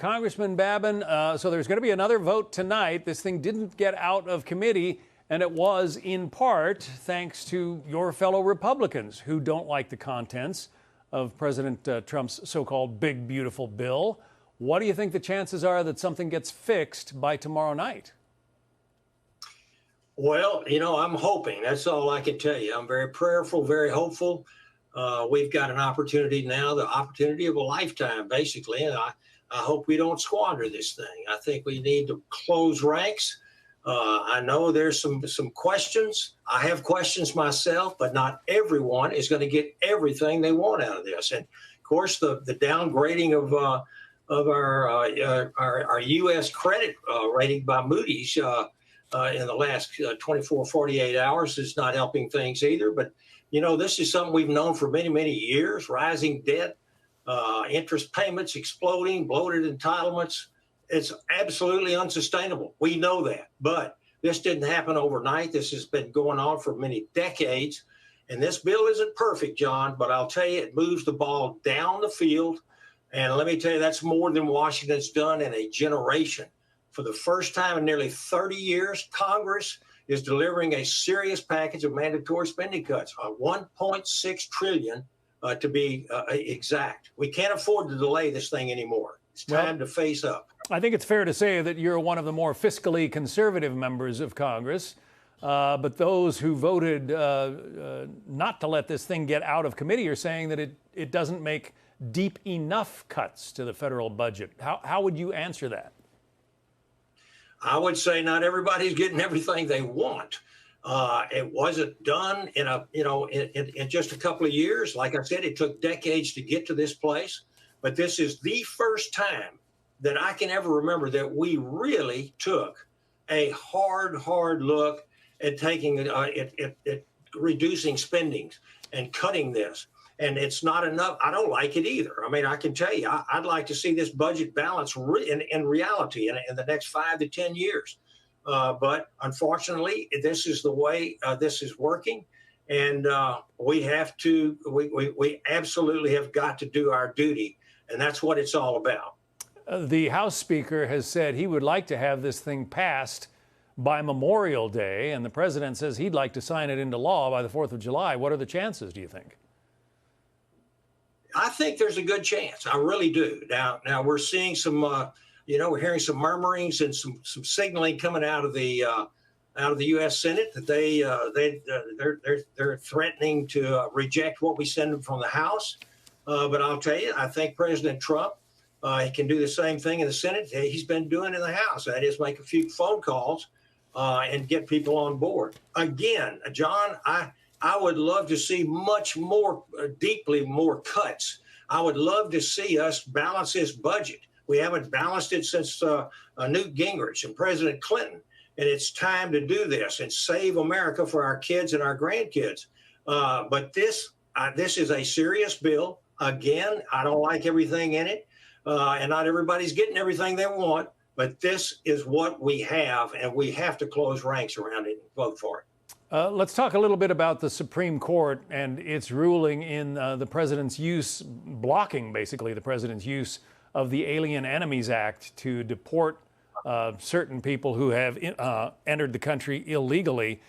Congressman Babin, so there's going to be another vote tonight. This thing didn't get out of committee, and it was in part thanks to your fellow Republicans who don't like the contents of President Trump's so-called big, beautiful bill. What do you think the chances are that something gets fixed by tomorrow night? Well, I'm hoping. That's all I can tell you. I'm very prayerful, very hopeful. We've got an opportunity now, the opportunity of a lifetime, basically. And I hope we don't squander this thing. I think we need to close ranks. I know there's some questions. I have questions myself, but not everyone is going to get everything they want out of this. And of course, the downgrading of our U.S. credit rating by Moody's in the last 24, 48 hours is not helping things either. But, this is something we've known for many, many years: rising debt, interest payments exploding, bloated entitlements. It's absolutely unsustainable. We know that. But this didn't happen overnight. This has been going on for many decades. And this bill isn't perfect, John, but I'll tell you, it moves the ball down the field. And let me tell you, that's more than Washington's done in a generation. For the first time in nearly 30 years, Congress is delivering a serious package of mandatory spending cuts, $1.6 trillion to be exact. We can't afford to delay this thing anymore. It's time to face up. I think it's fair to say that you're one of the more fiscally conservative members of Congress. But those who voted not to let this thing get out of committee are saying that it doesn't make deep enough cuts to the federal budget. How would you answer that? I would say not everybody's getting everything they want. It wasn't done in just a couple of years. Like I said, it took decades to get to this place. But this is the first time that I can ever remember that we really took a hard look at taking at reducing spendings and cutting this. And it's not enough. I don't like it either. I mean, I can tell you, I'd like to see this budget balance in reality in the next 5 to 10 years. But unfortunately, this is the way this is working. And we absolutely have got to do our duty. And that's what it's all about. The House Speaker has said he would like to have this thing passed by Memorial Day. And the president says he'd like to sign it into law by the 4th of July. What are the chances, do you think? I think there's a good chance. I really do. Now we're seeing some, we're hearing some murmurings and some signaling coming out of the U.S. Senate that they're threatening to reject what we send them from the House. But I'll tell you, I think President Trump he can do the same thing in the Senate. He's been doing in the House. That is, make a few phone calls and get people on board. Again, John, I would love to see much more, deeply more cuts. I would love to see us balance this budget. We haven't balanced it since Newt Gingrich and President Clinton. And it's time to do this and save America for our kids and our grandkids. But this is a serious bill. Again, I don't like everything in it. And not everybody's getting everything they want. But this is what we have, and we have to close ranks around it and vote for it. Let's talk a little bit about the Supreme Court and its ruling in the president's blocking basically the president's use of the Alien Enemies Act to deport certain people who have entered the country illegally.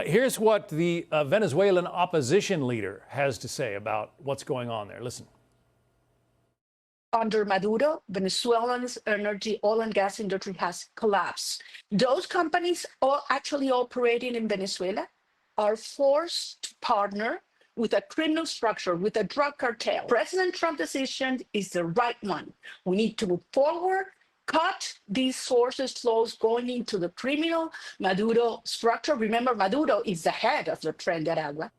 Here's what the Venezuelan opposition leader has to say about what's going on there. Listen. Under Maduro, Venezuela's energy, oil and gas industry has collapsed. Those companies are actually operating in Venezuela are forced to partner with a criminal structure, with a drug cartel. President Trump's decision is the right one. We need to move forward, cut these sources flows going into the criminal Maduro structure. Remember, Maduro is the head of the Tren de Aragua.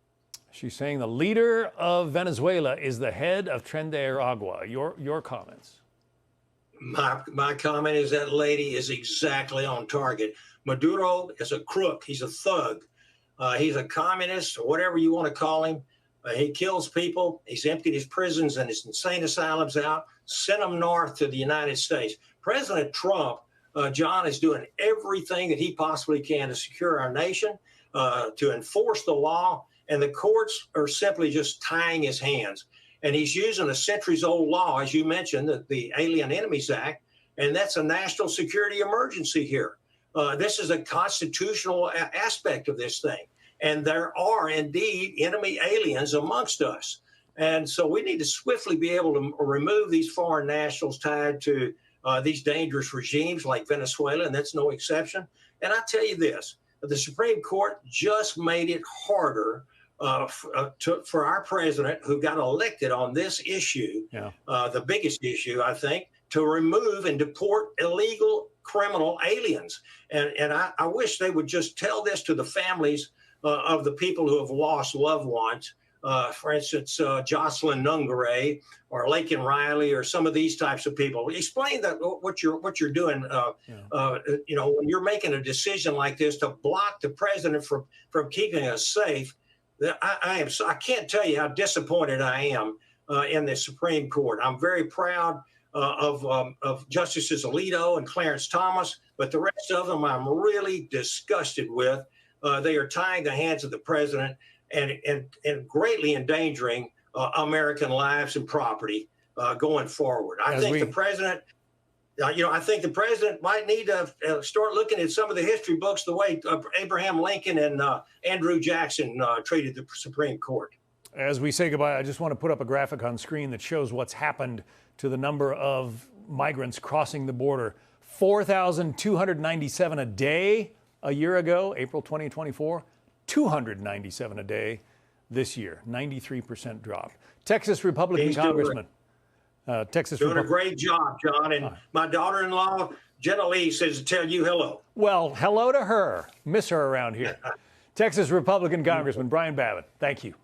She's saying the leader of Venezuela is the head of Tren de Aragua. Your comments? My comment is that lady is exactly on target. Maduro is a crook. He's a thug. He's a communist, or whatever you want to call him. He kills people. He's emptied his prisons and his insane asylums out, sent them north to the United States. President Trump, John, is doing everything that he possibly can to secure our nation, to enforce the law. And the courts are simply just tying his hands. And he's using a centuries-old law, as you mentioned, the Alien Enemies Act, and that's a national security emergency here. This is a constitutional aspect of this thing. And there are indeed enemy aliens amongst us. And so we need to swiftly be able to remove these foreign nationals tied to these dangerous regimes like Venezuela, and that's no exception. And I tell you this, the Supreme Court just made it harder for our president, who got elected on this issue, the biggest issue, I think, to remove and deport illegal criminal aliens. And I wish they would just tell this to the families of the people who have lost loved ones. For instance, Jocelyn Nungare or Laken Riley or some of these types of people. Explain that what you're doing. You know, when you're making a decision like this to block the president from keeping us safe, I can't tell you how disappointed I am in the Supreme Court. I'm very proud of Justices Alito and Clarence Thomas, but the rest of them I'm really disgusted with. They are tying the hands of the president and greatly endangering American lives and property going forward. I think the president, I think the president might need to start looking at some of the history books the way Abraham Lincoln and Andrew Jackson treated the Supreme Court. As we say goodbye, I just want to put up a graphic on screen that shows what's happened to the number of migrants crossing the border. 4,297 a day a year ago, April 2024. 297 a day this year, 93% drop. Texas Republican Congressman. Doing a great job, John. And my daughter-in-law, Jenna Lee, says to tell you hello. Well, hello to her. Miss her around here. Texas Republican Congressman Brian Babin, thank you.